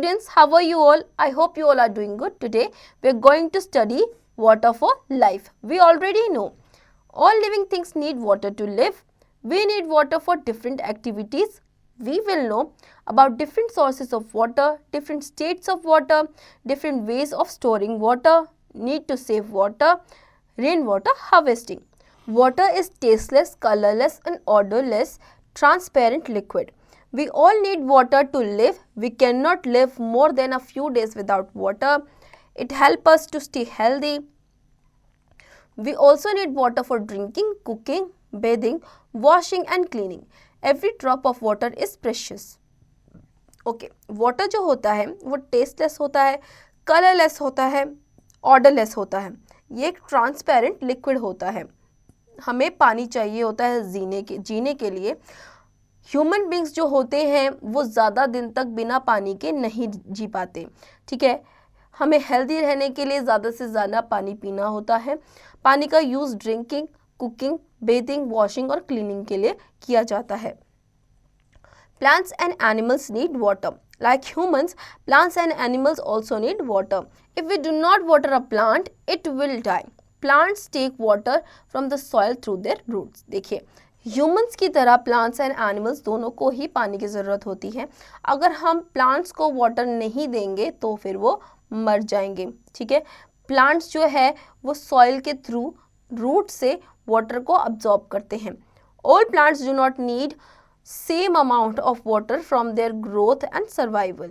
students, how are you all? I hope you all are doing good. Today we are going to study water for life. We already know all living things need water to live. We need water for different activities. We will know about different sources of water, different states of water, different ways of storing water, need to save water, rainwater harvesting. Water is tasteless, colorless and odorless, transparent liquid. We all need water to live. We cannot live more than a few days without water. It helps us to stay healthy. We also need water for drinking, cooking, bathing, washing and cleaning. Every drop of water is precious. Okay, water जो होता है वो tasteless होता है, colorless होता है, odorless होता है. ये एक transparent liquid होता है. हमें पानी चाहिए होता है जीने के लिए. ह्यूमन बींग्स जो होते हैं वो ज़्यादा दिन तक बिना पानी के नहीं जी पाते. ठीक है, हमें हेल्दी रहने के लिए ज़्यादा से ज़्यादा पानी पीना होता है. पानी का use drinking, cooking, bathing, washing और क्लीनिंग के लिए किया जाता है. Plants and animals need water. Like humans, plants and animals also need water. If we do not water a plant, it will die. Plants take water from the soil through their roots. देखिए, humans की तरह plants and animals दोनों को ही पानी की ज़रूरत होती है. अगर हम प्लांट्स को वाटर नहीं देंगे तो फिर वो मर जाएंगे. ठीक है, प्लांट्स जो है वो सॉइल के थ्रू रूट से वाटर को अब्जॉर्ब करते हैं. All plants do not need same amount of water from their growth and survival.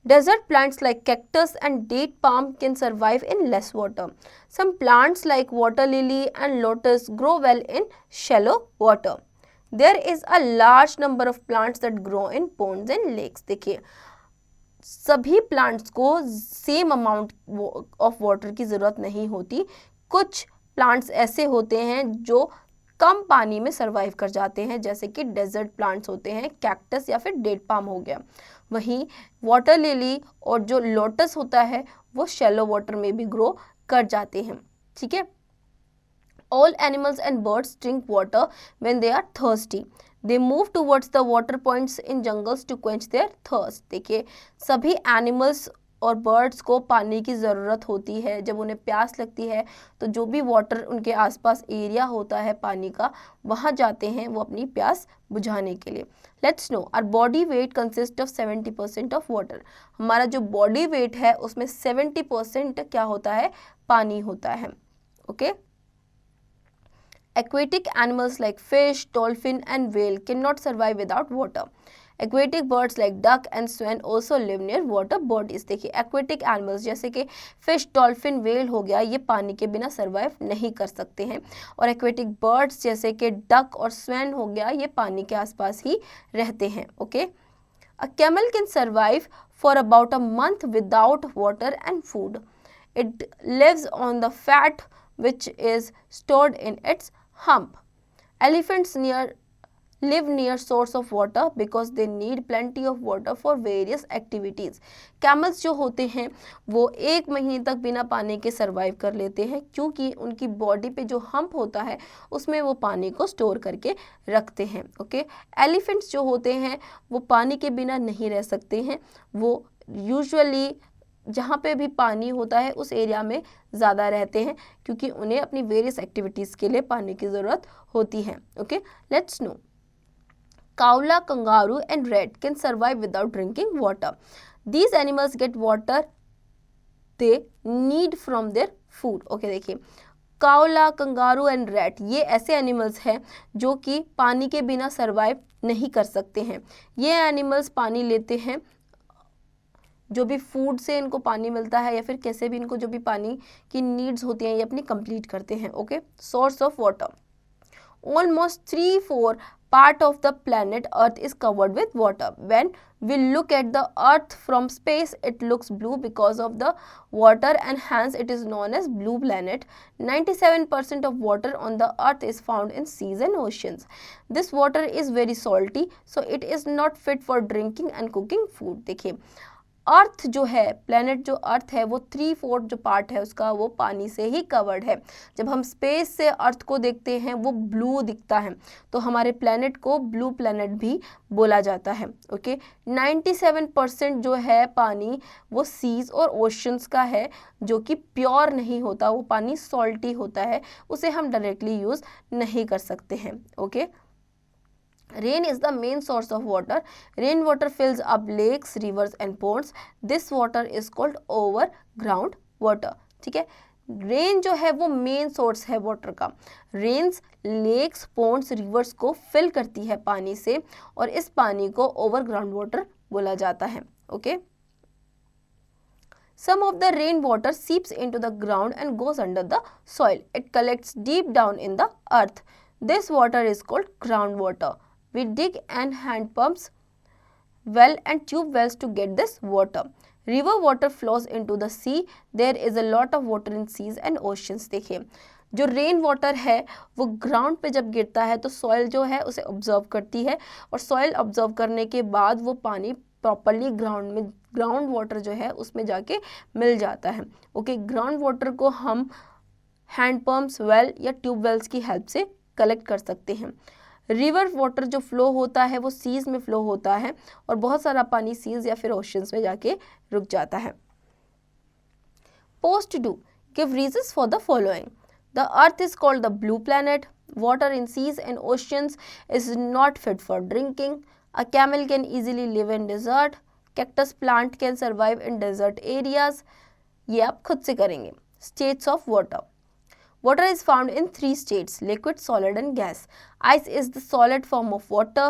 Desert plants like cactus and date palm can survive in less water. Some plants like water lily and lotus grow well in shallow water. There is a large number of plants that grow in ponds and lakes. देखिए, सभी plants को same amount of water की ज़रूरत नहीं होती. कुछ plants ऐसे होते हैं जो कम पानी में सर्वाइव कर जाते हैं, जैसे कि डेजर्ट प्लांट्स होते हैं, कैक्टस या फिर डेट पाम हो गया. वहीं वाटर लिली और जो लोटस होता है वो शैलो वाटर में भी ग्रो कर जाते हैं. ठीक है, all animals and birds drink water when they are thirsty. They move towards the water points in jungles to quench their thirst. देखिए, सभी एनिमल्स और बर्ड्स को पानी की ज़रूरत होती है. जब उन्हें प्यास लगती है तो जो भी वाटर उनके आसपास एरिया होता है पानी का, वहाँ जाते हैं वो अपनी प्यास बुझाने के लिए. Let's know, our body weight consist of 70% of water. हमारा जो बॉडी वेट है उसमें 70% क्या होता है? पानी होता है. Okay, aquatic animals like fish, dolphin and whale cannot survive without water. Aquatic birds like duck and swan also live near water bodies. देखिए, aquatic animals जैसे कि fish, dolphin, whale हो गया, ये पानी के बिना survive नहीं कर सकते हैं. और aquatic birds जैसे कि duck और swan हो गया, ये पानी के आसपास ही रहते हैं. Okay? A camel can survive for about a month without water and food. It lives on the fat which is stored in its hump. Elephants live near source of water because they need plenty of water for various activities. Camels जो होते हैं वो 1 महीने तक बिना पानी के survive कर लेते हैं, क्योंकि उनकी बॉडी पे जो हम्प होता है उसमें वो पानी को स्टोर करके रखते हैं. ओके, एलिफेंट्स जो होते हैं वो पानी के बिना नहीं रह सकते हैं. वो यूजुअली जहाँ पे भी पानी होता है उस एरिया में ज़्यादा रहते हैं, क्योंकि उन्हें अपनी वेरियस एक्टिविटीज़ के लिए पानी की ज़रूरत होती है. Okay, let's no. Kaula, kangaroo and rat can survive without drinking water. These animals get water they need from their food. Okay, देखिए, कावला, कंगारू एंड रैट ये ऐसे एनिमल्स हैं जो कि पानी के बिना सर्वाइव नहीं कर सकते हैं. ये एनिमल्स पानी लेते हैं, जो भी फूड से इनको पानी मिलता है या फिर कैसे भी इनको जो भी पानी की नीड्स होती हैं ये अपनी कंप्लीट करते हैं. Okay, source of water. Almost 3/4 part of the planet Earth is covered with water. When we look at the Earth from space, it looks blue because of the water and hence it is known as blue planet. 97% of water on the Earth is found in seas and oceans. This water is very salty, so it is not fit for drinking and cooking food. देखिए, अर्थ जो है, planet जो अर्थ है, वो 3/4 जो part है उसका वो पानी से ही कवर्ड है। जब हम स्पेस से अर्थ को देखते हैं वो ब्लू दिखता है, तो हमारे प्लेनेट को ब्लू प्लेनेट भी बोला जाता है। ओके, 97% जो है पानी वो सीज और ओशंस का है, जो कि प्योर नहीं होता, वो पानी सॉल्टी होता है, उसे हम डायरेक्टली यूज़ नहीं कर सकते हैं। Okay, Rain is the main source of water. Rainwater fills up lakes, rivers and ponds. This water is called overground water. ठीक है, रेन जो है वो मेन सोर्स है वाटर का। रेन्स लेक्स, पोन्ड्स, रिवर्स को फिल करती है पानी से, और इस पानी को ओवरग्राउंड वाटर बोला जाता है। Okay, some of the rain water seeps into the ground and goes under the soil. It collects deep down in the earth. This water is called groundwater. We dig and hand pumps, well and tube wells to get this water. River water flows into the sea. There is a lot of water in seas and oceans. देखिए, जो rain water है वो ground पे जब गिरता है तो soil जो है उसे ऑब्जर्व करती है, और सॉइल ऑब्जर्व करने के बाद वो पानी प्रॉपरली ग्राउंड में, ग्राउंड वाटर जो है उसमें जाके मिल जाता है। ओके, ग्राउंड वाटर को हम हैंड पम्प्स, वेल या ट्यूब वेल्स की हेल्प से कलेक्ट कर सकते हैं। रिवर वाटर जो फ्लो होता है वो सीज में फ्लो होता है, और बहुत सारा पानी सीज या फिर ओशंस में जाके रुक जाता है। Post do give reasons for the following. The earth is called the blue planet. Water in seas and oceans is not fit for drinking. A camel can easily live in desert. Cactus plant can survive in desert areas. ये आप खुद से करेंगे। States of water. Water is found in 3 states: liquid, solid and gas. Ice is the solid form of water.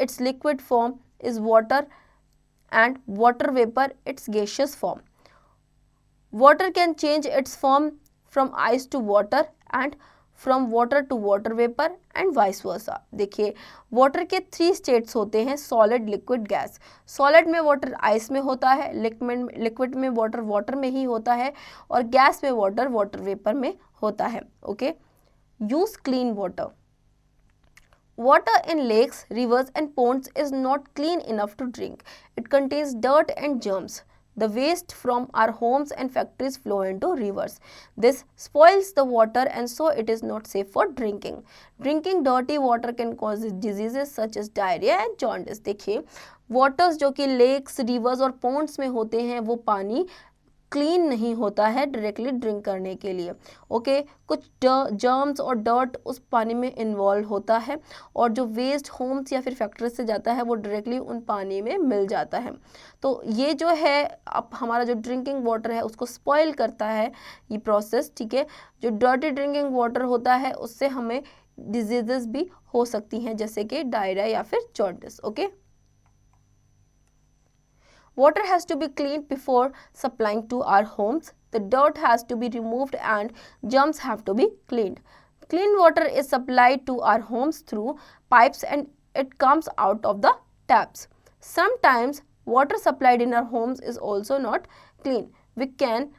Its liquid form is water, and water vapor its gaseous form. Water can change its form from ice to water and from water to water vapor and vice versa. देखिए, water के 3 states होते हैं: solid, liquid, gas. Solid में water ice में होता है, liquid में water water में ही होता है, और गैस में वाटर वाटर वेपर में होता है। Okay, use clean water. Water in lakes, rivers and ponds is not clean enough to drink. It contains dirt and germs. The waste from our homes and factories flow into rivers. This spoils the water and so it is not safe for drinking. Drinking dirty water can cause diseases such as diarrhea and jaundice. देखिए, waters जो कि lakes, rivers और ponds में होते हैं वो पानी clean नहीं होता है डायरेक्टली ड्रिंक करने के लिए। ओके, कुछ जर्म्स और डर्ट उस पानी में इन्वॉल्व होता है, और जो वेस्ट होम्स या फिर फैक्ट्री से जाता है वो डायरेक्टली उन पानी में मिल जाता है। तो ये जो है अब हमारा जो ड्रिंकिंग वाटर है उसको स्पॉइल करता है ये प्रोसेस। ठीक है, जो डर्टी ड्रिंकिंग वाटर होता है उससे हमें डिजीजेस भी हो सकती हैं, जैसे कि डायरिया या फिर jaundice. Okay, water has to be cleaned before supplying to our homes. The dirt has to be removed and germs have to be cleaned. Clean water is supplied to our homes through pipes and it comes out of the taps. Sometimes water supplied in our homes is also not clean. We can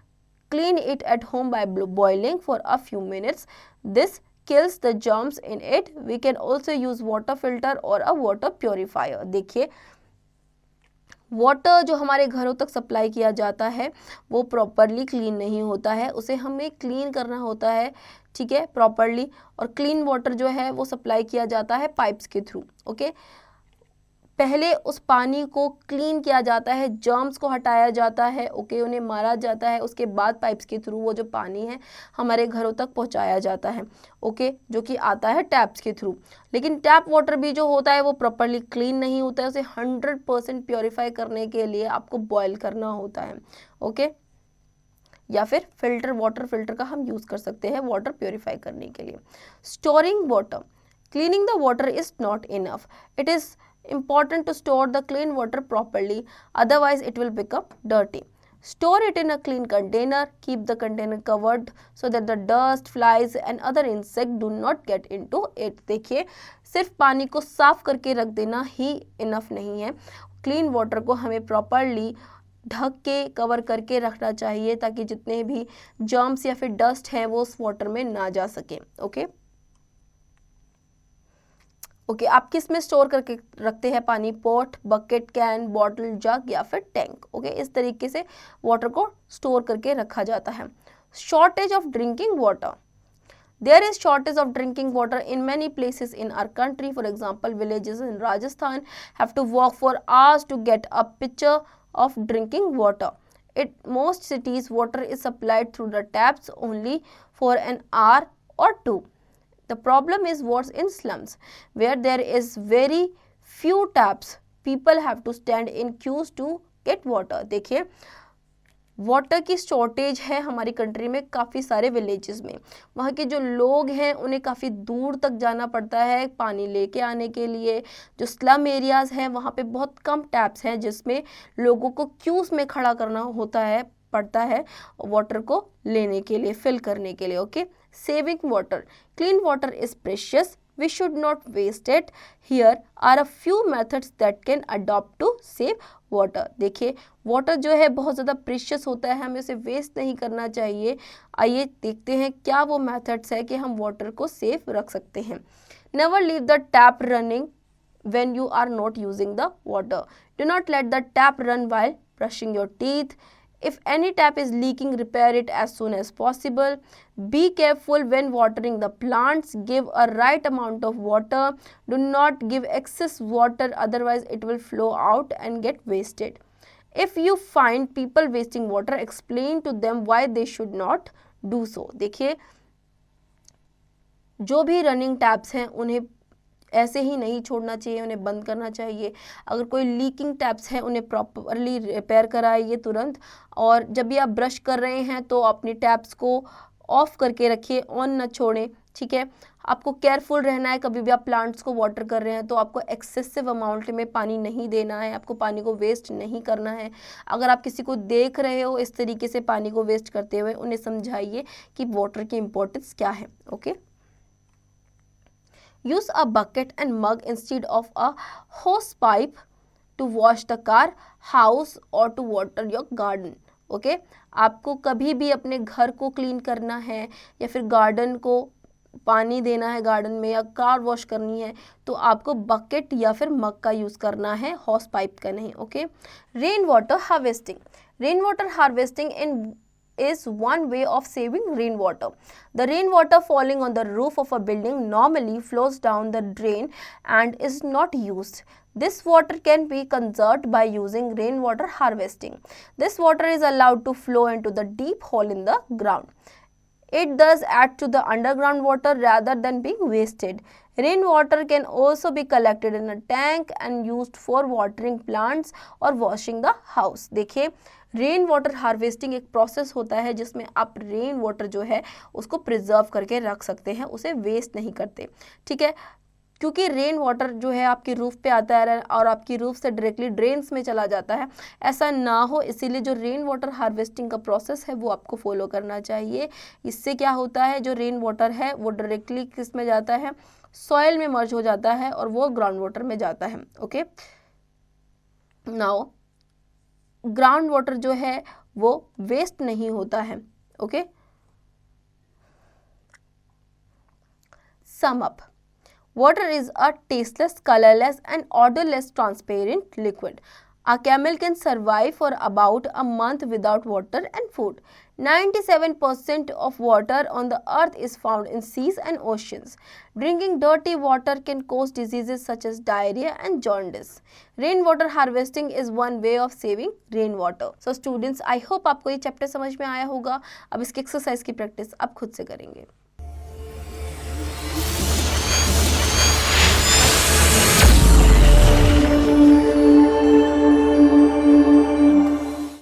clean it at home by boiling for a few minutes. This kills the germs in it. We can also use water filter or a water purifier. देखिए, water जो हमारे घरों तक supply किया जाता है वो properly clean नहीं होता है, उसे हमें क्लीन करना होता है। ठीक है, प्रॉपरली, और क्लीन वाटर जो है वो सप्लाई किया जाता है पाइप्स के थ्रू। ओके, पहले उस पानी को क्लीन किया जाता है, जर्म्स को हटाया जाता है, ओके, उन्हें मारा जाता है, उसके बाद पाइप्स के थ्रू वो जो पानी है हमारे घरों तक पहुंचाया जाता है। ओके, जो कि आता है टैप्स के थ्रू। लेकिन टैप वाटर भी जो होता है वो प्रॉपरली क्लीन नहीं होता है, उसे 100% प्योरीफाई करने के लिए आपको बॉयल करना होता है। ओके, या फिर फिल्टर, वाटर फिल्टर का हम यूज़ कर सकते हैं वाटर प्योरीफाई करने के लिए। Storing water. Cleaning the water is not enough. It is important to store the clean water properly, otherwise it will become dirty. Store it in a clean container. Keep the container covered so that the dust, flies and other insects do not get into it. देखिए, सिर्फ पानी को साफ करके रख देना ही enough नहीं है, क्लीन वाटर को हमें प्रॉपरली ढक के कवर करके रखना चाहिए ताकि जितने भी जर्म्स या फिर डस्ट हैं वो उस वाटर में ना जा सके। ओके, ओके आप किस में स्टोर करके रखते हैं पानी? पॉट, बकेट, कैन, बॉटल, जग या फिर टैंक। ओके इस तरीके से वाटर को स्टोर करके रखा जाता है। Shortage of drinking water. There is shortage of drinking water in many places in our country. For example, villages in Rajasthan have to walk for hours to get a pitcher of drinking water. In most cities, water is supplied through the taps only for an hour or two. The problem is worse in slums, where there is very few taps. People have to stand in queues to get water. देखिए water की shortage है हमारी country में काफ़ी सारे villages में। वहाँ के जो लोग हैं उन्हें काफ़ी दूर तक जाना पड़ता है पानी लेके आने के लिए। जो स्लम एरियाज़ हैं वहाँ पे बहुत कम टैप्स हैं जिसमें लोगों को क्यूज़ में खड़ा करना पड़ता है वाटर को लेने के लिए, फिल करने के लिए। Okay saving water. Clean water is precious, we should not waste it. Here are a few methods that can adopt to save water. देखिए वाटर जो है बहुत ज़्यादा प्रेशियस होता है, हमें उसे वेस्ट नहीं करना चाहिए। आइए देखते हैं क्या वो मेथड्स है कि हम वाटर को सेफ रख सकते हैं। Never leave the tap running when you are not using the water. Do not let the tap run while brushing your teeth. If any tap is leaking, repair it as soon as possible. Be careful when watering the plants. Give a right amount of water. Do not give excess water, otherwise it will flow out and get wasted. If you find people wasting water, explain to them why they should not do so. देखिए जो भी running taps हैं उन्हें ऐसे ही नहीं छोड़ना चाहिए, उन्हें बंद करना चाहिए। अगर कोई लीकिंग टैप्स हैं उन्हें प्रॉपरली रिपेयर कराइए तुरंत। और जब भी आप ब्रश कर रहे हैं तो अपनी टैप्स को ऑफ करके रखिए, ऑन न छोड़ें। ठीक है आपको केयरफुल रहना है। कभी भी आप प्लांट्स को वाटर कर रहे हैं तो आपको एक्सेसिव अमाउंट में पानी नहीं देना है, आपको पानी को वेस्ट नहीं करना है। अगर आप किसी को देख रहे हो इस तरीके से पानी को वेस्ट करते हुए, उन्हें समझाइए कि वाटर की इम्पोर्टेंस क्या है। Okay Use a bucket and mug instead of a hose pipe to wash the car, house or to water your garden. Okay आपको कभी भी अपने घर को क्लीन करना है या फिर गार्डन को पानी देना है गार्डन में या कार वॉश करनी है तो आपको बकेट या फिर मग का यूज़ करना है, हॉस पाइप का नहीं। Okay rain water harvesting. Rain water harvesting is one way of saving rainwater. The rainwater falling on the roof of a building normally flows down the drain and is not used. This water can be conserved by using rainwater harvesting. This water is allowed to flow into the deep hole in the ground. It does add to the underground water rather than being wasted. Rainwater can also be collected in a tank and used for watering plants or washing the house. देखिए rain water harvesting एक process होता है जिसमें आप rain water जो है उसको preserve करके रख सकते हैं, उसे वेस्ट नहीं करते। ठीक है क्योंकि रेन वाटर जो है आपकी रूफ पे आता है और आपकी रूफ से डायरेक्टली ड्रेन्स में चला जाता है, ऐसा ना हो इसीलिए जो रेन वाटर हार्वेस्टिंग का प्रोसेस है वो आपको फॉलो करना चाहिए। इससे क्या होता है जो रेन वाटर है वो डायरेक्टली किस में जाता है, सॉइल में मर्ज हो जाता है और वो ग्राउंड वाटर में जाता है। ओके नाउ ग्राउंड वाटर जो है वो वेस्ट नहीं होता है। Okay sum up water is a tasteless, colorless and odorless transparent liquid. A camel can survive for about a month without water and food. 97% of water on the earth is found in seas and oceans. Drinking dirty water can cause diseases such as diarrhea and jaundice. Rainwater harvesting is one way of saving rainwater. So students, I hope आपको ये chapter समझ में आया होगा। अब इसकी exercise की practice आप खुद से करेंगे।